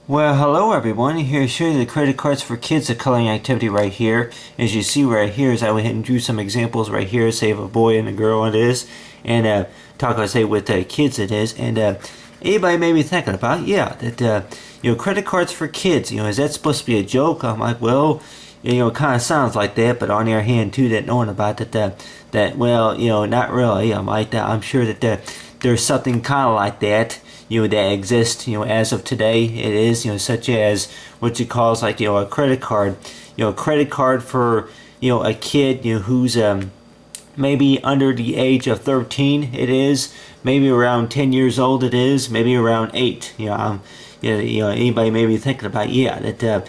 Well, hello everyone. Here to show you the credit cards for kids, the coloring activity right here. As you see right here is I went ahead and drew some examples right here, say of a boy and a girl it is, and talk about say with kids it is, and anybody may be thinking about, yeah, that credit cards for kids, is that supposed to be a joke? I'm like, well, it kind of sounds like that, but on the other hand too, that knowing about that well, not really. I'm like that. I'm sure that there's something kind of like that that exists, as of today. It is, such as what you call like, a credit card, a credit card for, a kid, who's maybe under the age of 13. It is maybe around 10 years old. It is maybe around 8. Anybody may be thinking about, yeah, that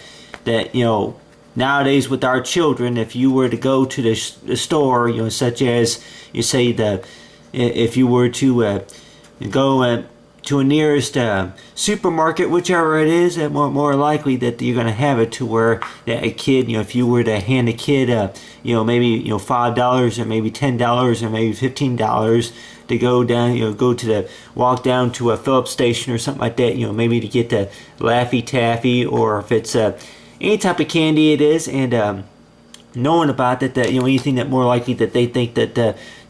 nowadays with our children, if you were to go to the store, such as you say if you were to go to a nearest supermarket, whichever it is, more likely that you're going to have it to where that a kid, if you were to hand a kid, maybe $5 or maybe $10 or maybe $15 to go down, walk down to a Phillips station or something like that, maybe to get the Laffy Taffy, or if it's any type of candy it is, and knowing about that, anything that more likely that they think that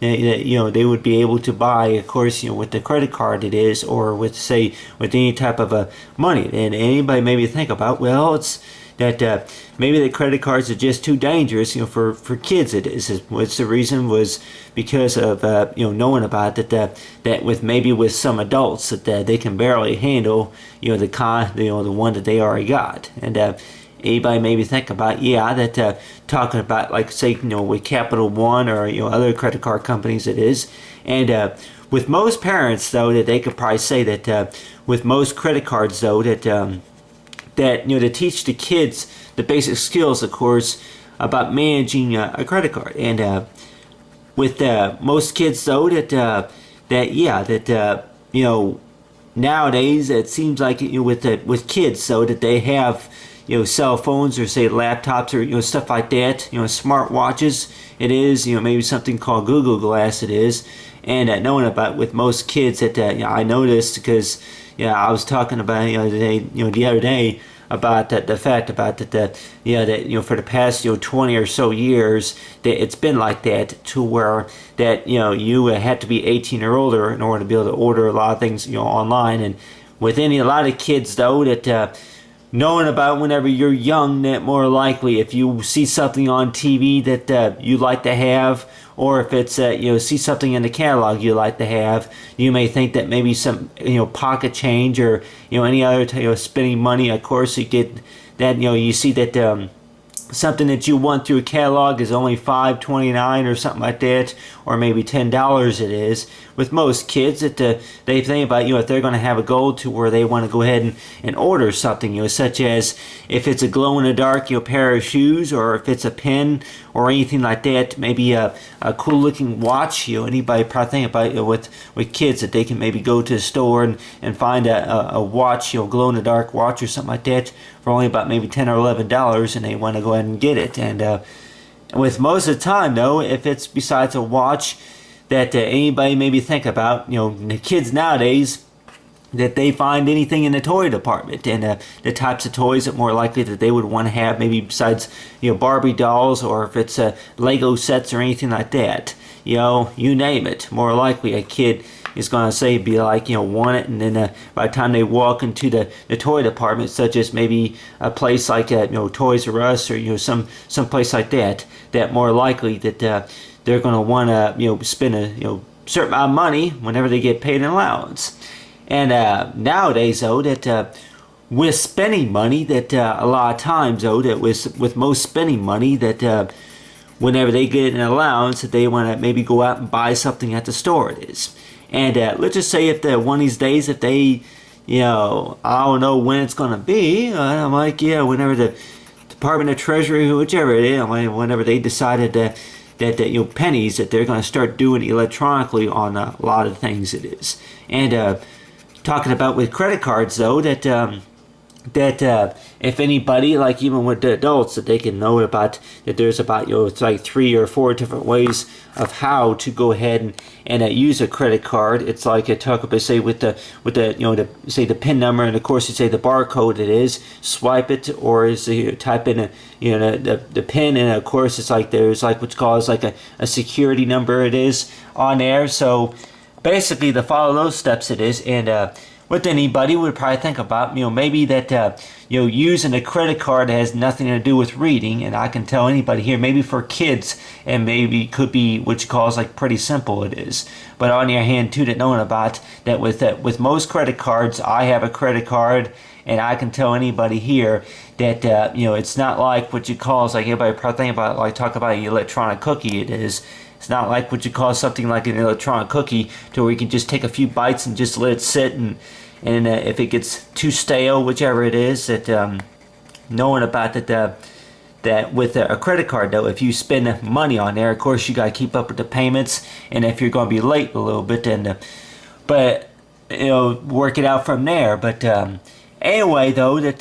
they would be able to buy, of course, with the credit card it is, or with say with any type of money. And anybody maybe think about, well, it's that maybe the credit cards are just too dangerous, for kids. It is. What's the reason was because of knowing about that with maybe with some adults that they can barely handle the one that they already got. And anybody maybe think about, yeah, that talking about, like, say, with Capital One or other credit card companies it is, and with most parents though, that they could probably say that with most credit cards though, that to teach the kids the basic skills, of course, about managing a credit card, and with most kids though, nowadays it seems like with kids so that they have cell phones or say laptops or stuff like that, smart watches it is, maybe something called Google Glass it is, and knowing about with most kids that I noticed, because I was talking about the other day about the fact about that for the past 20 or so years that it's been like that, to where that you had to be 18 or older in order to be able to order a lot of things online. And with a lot of kids though, that knowing about whenever you're young, that more likely if you see something on TV that you like to have, or if it's see something in the catalog you like to have, you may think that maybe some pocket change or any other spending money. Of course, you get that you see that something that you want through a catalog is only $5.29 or something like that, or maybe $10 it is. With most kids, that they think about if they're going to have a goal to where they want to go ahead and order something, such as if it's a glow in the dark pair of shoes, or if it's a pen or anything like that, maybe a cool looking watch. Anybody probably think about with kids that they can maybe go to the store and find a watch, glow in the dark watch or something like that for only about maybe $10 or $11, and they want to go ahead and get it. And with most of the time though, if it's besides a watch that anybody maybe think about, the kids nowadays, that they find anything in the toy department, and the types of toys that more likely that they would want to have, maybe besides Barbie dolls, or if it's Lego sets or anything like that, you name it, more likely a kid is going to say be like want it. And then by the time they walk into the toy department, such as maybe a place like Toys R Us, or some place like that, that more likely that they're going to want to spend a certain amount of money whenever they get paid an allowance. And nowadays though, that with spending money, that a lot of times though, that with most spending money, that whenever they get an allowance, that they want to maybe go out and buy something at the store it is. And let's just say if one of these days, if they, I don't know when it's going to be, I'm like, whenever the Department of Treasury, whichever it is, whenever they decided that pennies, that they're going to start doing electronically on a lot of things it is. And talking about with credit cards though, that that if anybody, like even with the adults, that they can know about, that there's about, it's like 3 or 4 different ways of how to go ahead and use a credit card. It's like I talk about, say, with the say the PIN number, and of course you say the barcode it is, swipe it, or is you type in the PIN, and of course it's like there's like what's called like a security number it is on there. So basically to follow those steps it is, and what anybody would probably think about, maybe that, using a credit card has nothing to do with reading, and I can tell anybody here, maybe for kids, and maybe could be what you call is like pretty simple it is. But on the other hand too, that knowing about that with most credit cards, I have a credit card, and I can tell anybody here that, it's not like what you call is like everybody probably think about, like talk about an electronic cookie it is. It's not like what you call something like an electronic cookie to where you can just take a few bites and just let it sit, and if it gets too stale, whichever it is, that knowing about that with a credit card though, if you spend money on there, of course you got to keep up with the payments, and if you're going to be late a little bit, then but work it out from there. But anyway though, that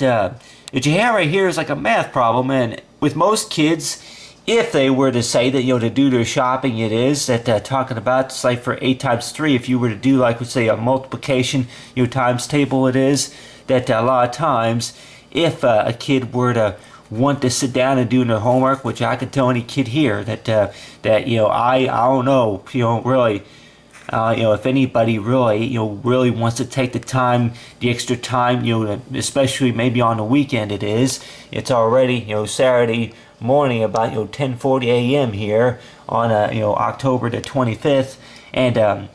you have right here is like a math problem, and with most kids, if they were to say that, to do their shopping, it is that talking about, say for 8 times 3, if you were to do like, let's say a multiplication, times table it is, that a lot of times, if a kid were to want to sit down and do their homework, which I could tell any kid here that I don't know, really, if anybody really, really wants to take the time, the extra time, especially maybe on the weekend it is, it's already, Saturday morning about 10:40 a.m. here on October the 25th, and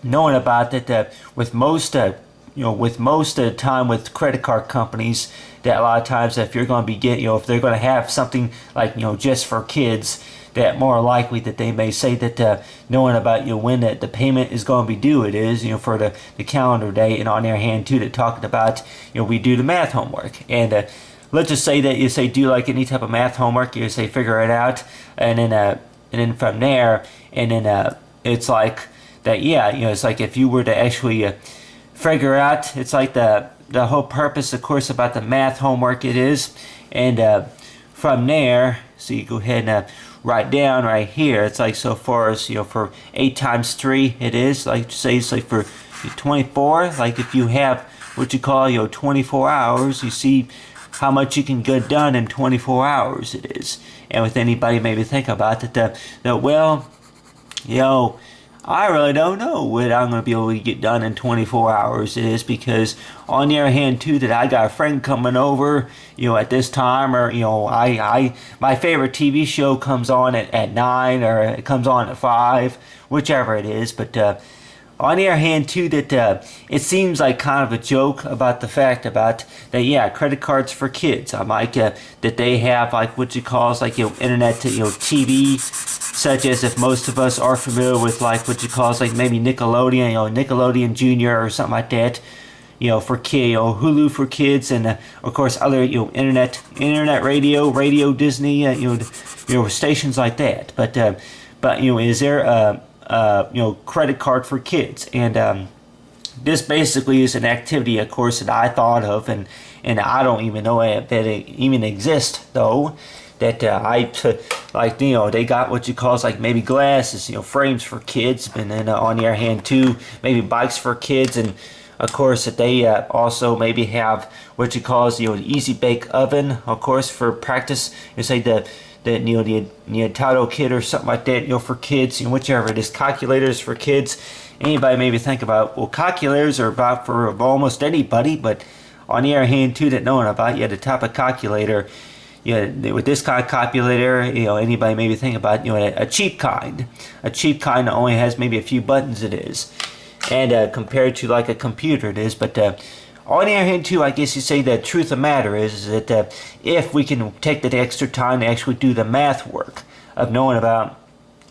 knowing about that with most with most of the time with credit card companies, that a lot of times if you're going to be if they're going to have something like just for kids, that more likely that they may say that knowing about when the payment is going to be due it is for the calendar day, and on their hand too, that talking about we do the math homework, and let's just say that you say do like any type of math homework, you say figure it out, and then from there, and then it's like that, it's like if you were to actually figure out, it's like the whole purpose of course about the math homework it is, and from there, so you go ahead and write down right here, it's like so far as for 8 times 3 it is, like say it's like for 24, like if you have what you call 24 hours, you see how much you can get done in 24 hours it is. And with anybody maybe think about it, that well, I really don't know what I'm going to be able to get done in 24 hours it is, because on the other hand too, that I got a friend coming over at this time, or I my favorite TV show comes on at 9, or it comes on at 5, whichever it is, but on the other hand too, that it seems like kind of a joke about the fact about that, credit cards for kids, I'm like that they have like what you call is like internet to TV, such as if most of us are familiar with like what you call is like maybe Nickelodeon, Nickelodeon Junior or something like that, for kids, Hulu for kids, and of course other internet radio Disney, stations like that, but is there credit card for kids? And this basically is an activity, of course, that I thought of, and I don't even know that it even exists though. That like they got what you call like maybe glasses, frames for kids, and then on the other hand too, maybe bikes for kids, and of course that they also maybe have what you call an easy bake oven, of course, for practice. You say the Nintendo kit or something like that, for kids, whichever it is. Calculators for kids. Anybody maybe think about, well, calculators are about for almost anybody, but on the other hand too, that knowing about the type of calculator, with this kind of calculator, anybody maybe think about a cheap kind that only has maybe a few buttons it is, and compared to like a computer it is, but on the other hand too, I guess you say the truth of the matter is that if we can take that extra time to actually do the math work of knowing about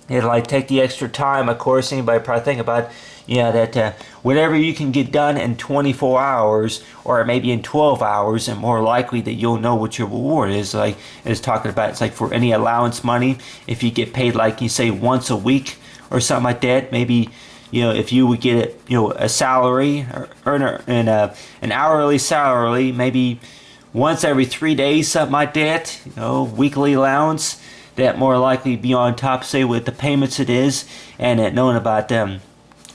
it, like take the extra time, of course, anybody probably think about that whatever you can get done in 24 hours or maybe in 12 hours, and more likely that you'll know what your reward is. Like it's talking about, it's like for any allowance money, if you get paid like you say once a week or something like that, maybe if you would get a salary or earn an hourly salary, maybe once every 3 days, something like that, weekly allowance, that more likely be on top, say, with the payments it is, and knowing about them.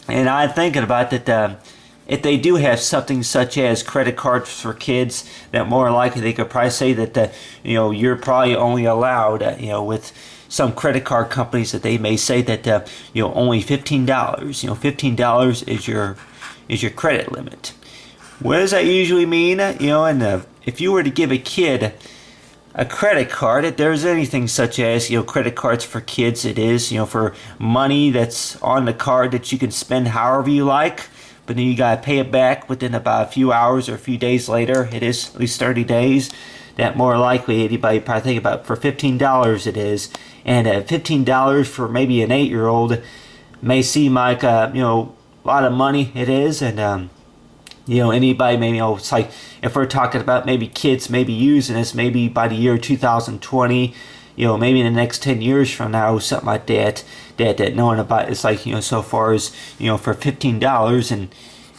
And I'm thinking about that, if they do have something such as credit cards for kids, that more likely they could probably say that, you're probably only allowed, with some credit card companies, that they may say that, only $15, $15 is your credit limit. What does that usually mean? And if you were to give a kid a credit card, if there's anything such as, credit cards for kids, it is, for money that's on the card that you can spend however you like, but then you gotta pay it back within about a few hours or a few days later. It is at least 30 days. That more likely anybody probably think about for $15 it is. And $15 for maybe an 8-year-old may seem like a lot of money. It is. And anybody maybe, it's like if we're talking about maybe kids maybe using this maybe by the year 2020, maybe in the next 10 years from now, something like that knowing about, it's like, so far as, for $15, and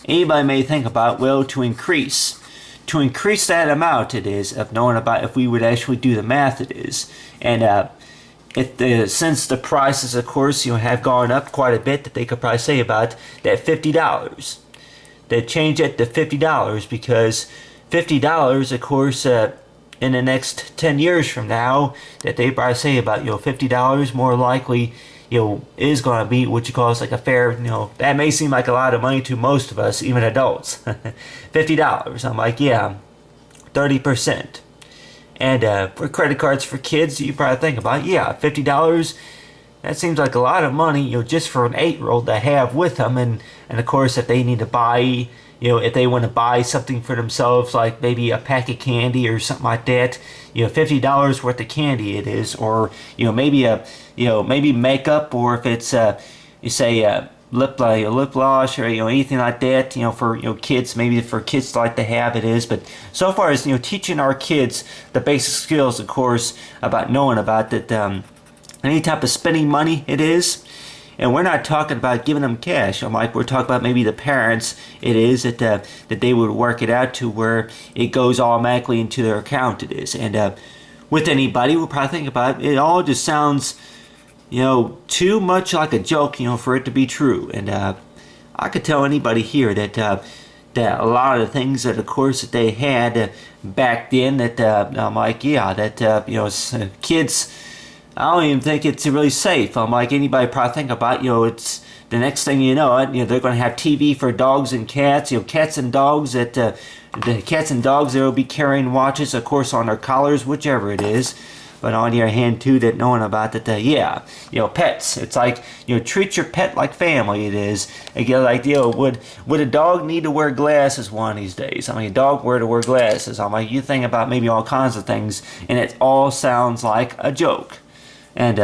anybody may think about, well, to increase that amount, it is, of knowing about, if we would actually do the math, it is. And since the prices, of course, have gone up quite a bit, that they could probably say about that $50. They change it to $50, because $50, of course, in the next 10 years from now, that they probably say about, $50 more likely, is going to be what you call like a fair, that may seem like a lot of money to most of us, even adults. $50. I'm like, yeah, 30%. And for credit cards for kids, you probably think about, yeah, $50, that seems like a lot of money, just for an 8-year-old to have with them. And of course, if they need to buy, if they want to buy something for themselves, like maybe a pack of candy or something like that, $50 worth of candy it is, or maybe maybe makeup, or if it's you say lip gloss, or anything like that, for kids, maybe for kids to like to have, it is. But so far as teaching our kids the basic skills, of course, about knowing about that, any type of spending money, it is. And we're not talking about giving them cash. I'm like, we're talking about maybe the parents, it is, that they would work it out to where it goes automatically into their account, it is. And with anybody, we'll probably think about it. It all just sounds, too much like a joke, for it to be true. And I could tell anybody here that a lot of the things that, of course, that they had back then, that I'm like, yeah, that kids, I don't even think it's really safe. I'm like, anybody probably think about, it's the next thing you know, they're going to have TV for dogs and cats, cats and dogs, that the cats and dogs, they'll be carrying watches, of course, on their collars, whichever it is. But on your hand too, that knowing about that, yeah, pets. It's like, treat your pet like family, it is. Again, like, would a dog need to wear glasses one of these days? I mean, a dog were to wear glasses. I'm like, you think about maybe all kinds of things, and it all sounds like a joke. And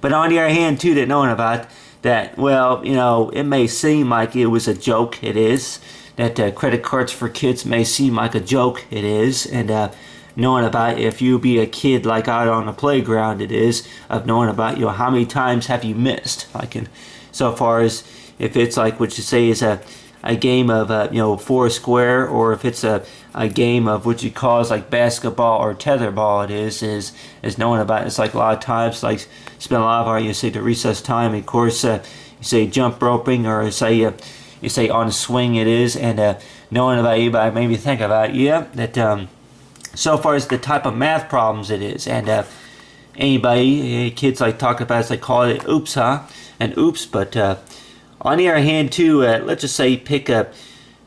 but on the other hand too, that knowing about that, well, it may seem like it was a joke, it is, that credit cards for kids may seem like a joke, it is. And knowing about, if you be a kid like out on the playground, it is, of knowing about, how many times have you missed, like, in so far as if it's like what you say is a game of four square, or if it's a game of what you call is like basketball or tetherball, it is knowing about, it's like a lot of times, like, spend a lot of our, the recess time, of course, you say jump roping, or you say on a swing, it is. And knowing about, anybody maybe think about, yeah, that so far as the type of math problems it is. And anybody, kids like talk about, as they call it, oops, huh? And oops. But on the other hand too, let's just say pick up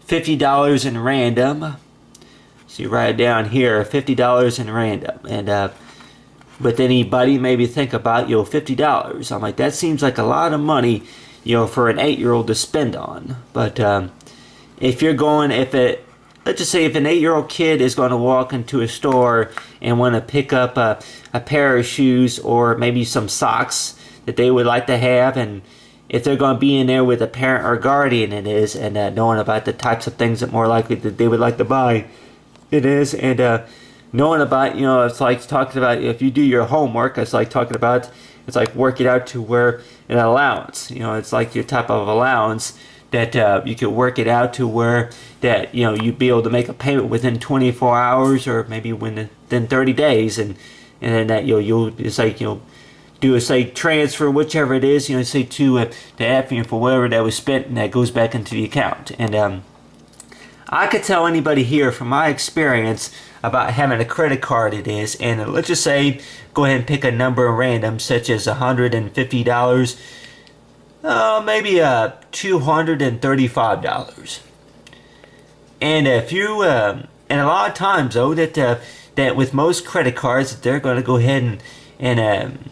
$50 in random. So you write it down here, $50 in random. And but anybody maybe think about, $50. I'm like, that seems like a lot of money, for an 8-year-old to spend on. But if you're going, let's just say if an 8-year-old kid is going to walk into a store and want to pick up a pair of shoes, or maybe some socks that they would like to have, and if they're going to be in there with a parent or guardian, it is, and knowing about the types of things that more likely that they would like to buy, it is. And knowing about, it's like talking about if you do your homework, it's like talking about, it's like work it out to where an allowance, it's like your type of allowance that you could work it out to where that, you'd be able to make a payment within 24 hours or maybe within 30 days. And then that, you'll, it's like, do a, say, transfer, whichever it is, say to the app, for whatever that was spent, and that goes back into the account. And I could tell anybody here from my experience about having a credit card it is, and let's just say, go ahead and pick a number random, such as $150, maybe $235. And if you, and a lot of times though, that with most credit cards, they're going to go ahead and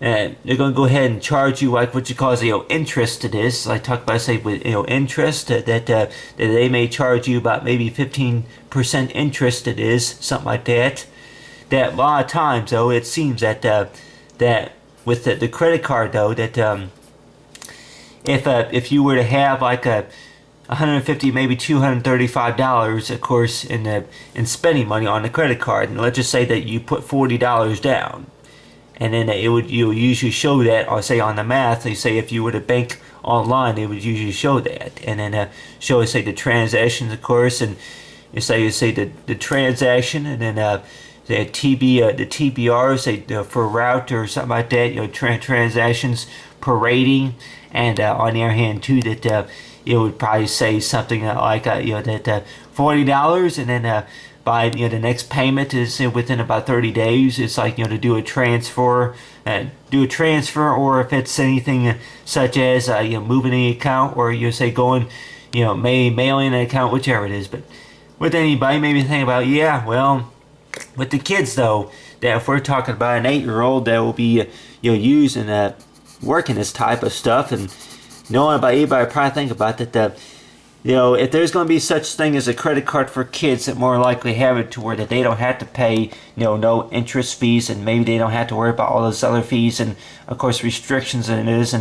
they're going to go ahead and charge you like what you call interest to this. I talk about, say, with interest that they may charge you about maybe 15% interest to this, something like that. That a lot of times though, it seems that that with the credit card though, that if you were to have like $150, maybe $235, of course, in spending money on the credit card, and let's just say that you put $40 down. And then you usually show that, or say on the math, they say if you were to bank online, it would usually show that. And then show, say, the transactions, of course, and you say the transaction, and then the TBR, say for route or something like that, transactions per rating, and on the other hand too, that it would probably say something like that $40, and then by the next payment is within about 30 days. It's like to do a transfer, or if it's anything such as moving the account, or say going mailing an account, whichever it is. But with anybody, maybe think about, yeah, well, with the kids though, that if we're talking about an 8-year-old that will be using working this type of stuff, and knowing about anybody, probably think about that. If there's going to be such thing as a credit card for kids, that more likely have it to where that they don't have to pay, no interest fees, and maybe they don't have to worry about all those other fees, and of course restrictions in it is.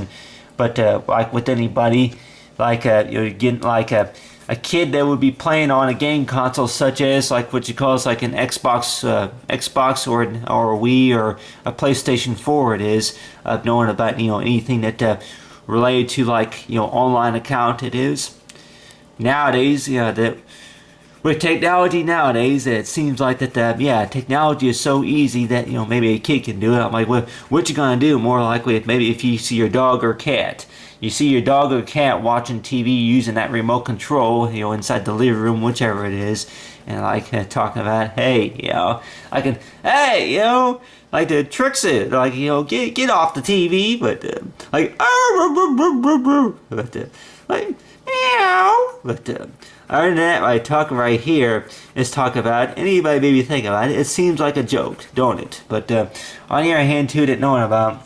But like with anybody, like getting like a kid that would be playing on a game console such as like what you call is like an Xbox or a Wii or a PlayStation 4, it is, knowing about anything that related to like online account, it is. Nowadays, that with technology nowadays, it seems like that technology is so easy that maybe a kid can do it. I'm like, what you gonna do? More likely, maybe if you see your dog or cat, watching TV using that remote control, inside the living room, whichever it is, and like talking about, hey, I can, hey, like the tricks it, like get off the TV, but like, like. Meow. But other than that, I talk right here is talk about anybody maybe think about it. It seems like a joke, don't it? But on the other hand, too, that knowing about,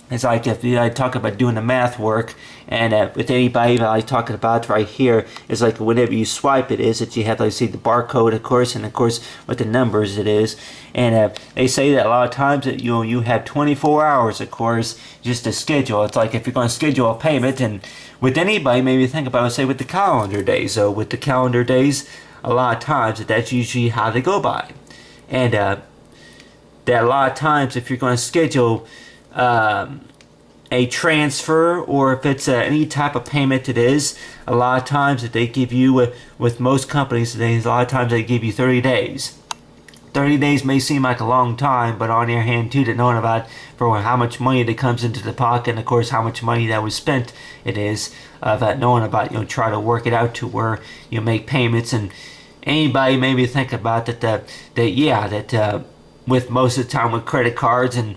it's like if I talk about doing the math work, and with anybody that I talking about right here, is like whenever you swipe it is that you have to see the barcode, of course, and of course with the numbers it is, and they say that a lot of times that you have 24 hours, of course, just to schedule. It's like if you're going to schedule a payment, and with anybody, maybe think about it, say with the calendar days. So with the calendar days, a lot of times that's usually how they go by, and that a lot of times if you're going to schedule a transfer, or if it's any type of payment it is, a lot of times that they give you with most companies today, a lot of times they give you 30 days. 30 days may seem like a long time, but on the other hand too, that knowing about for how much money that comes into the pocket, and of course how much money that was spent, it is that knowing about try to work it out to where you make payments. And anybody maybe think about that with most of the time with credit cards, and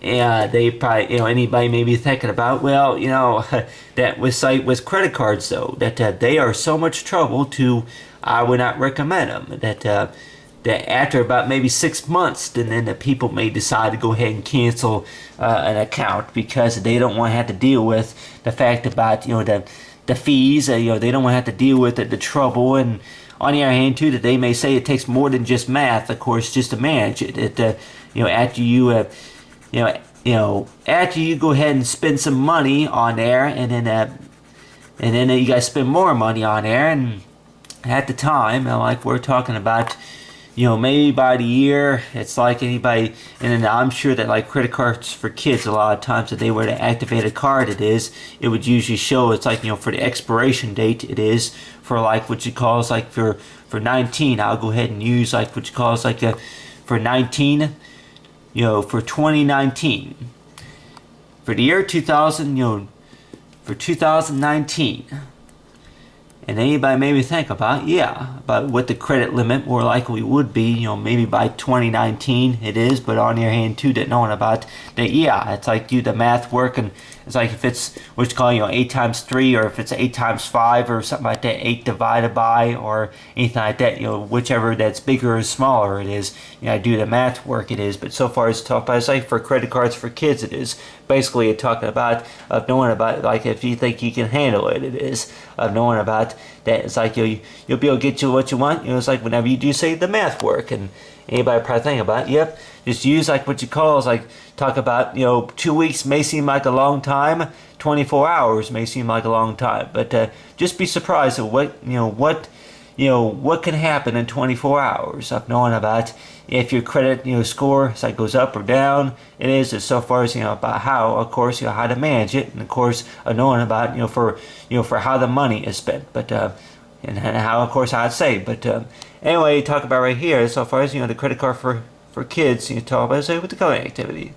they probably anybody may be thinking about, well, that with credit cards though, that they are so much trouble to, I would not recommend them. That after about maybe 6 months, then the people may decide to go ahead and cancel an account, because they don't want to have to deal with the fact about the fees. They don't want to have to deal with the trouble. And on the other hand too, that they may say it takes more than just math, of course, just to manage it. After you after you go ahead and spend some money on there, and then you guys spend more money on there, and at the time, like we're talking about, maybe by the year, it's like anybody, and then I'm sure that like credit cards for kids, a lot of times if they were to activate a card, it would usually show, it's like, for the expiration date, it is for like what you call is like for 19, I'll go ahead and use like what you call is like for 19, for 2019, for the year 2000, for 2019. And anybody maybe think about, about what the credit limit more likely would be, maybe by 2019 it is, but on the other hand too, that knowing about that, it's like do the math work, and it's like if it's what you call, 8 times 3, or if it's 8 times 5 or something like that, 8 divided by, or anything like that, whichever that's bigger or smaller it is, do the math work it is. But so far as talk about, it's like for credit cards for kids, it is basically talking about of knowing about, like if you think you can handle it, it is of knowing about that. It's like you'll be able to get you what you want. It's like whenever you do say the math work, and anybody probably think about, just use like what you call is like talk about, 2 weeks may seem like a long time, 24 hours may seem like a long time, but just be surprised at what can happen in 24 hours of knowing about if your credit score it's like goes up or down. It is as so far as about how, of course, how to manage it, and of course knowing about for how the money is spent, but and how, of course, I'd say, but anyway, talk about right here so far as the credit card for kids, talk about say with the coloring activity.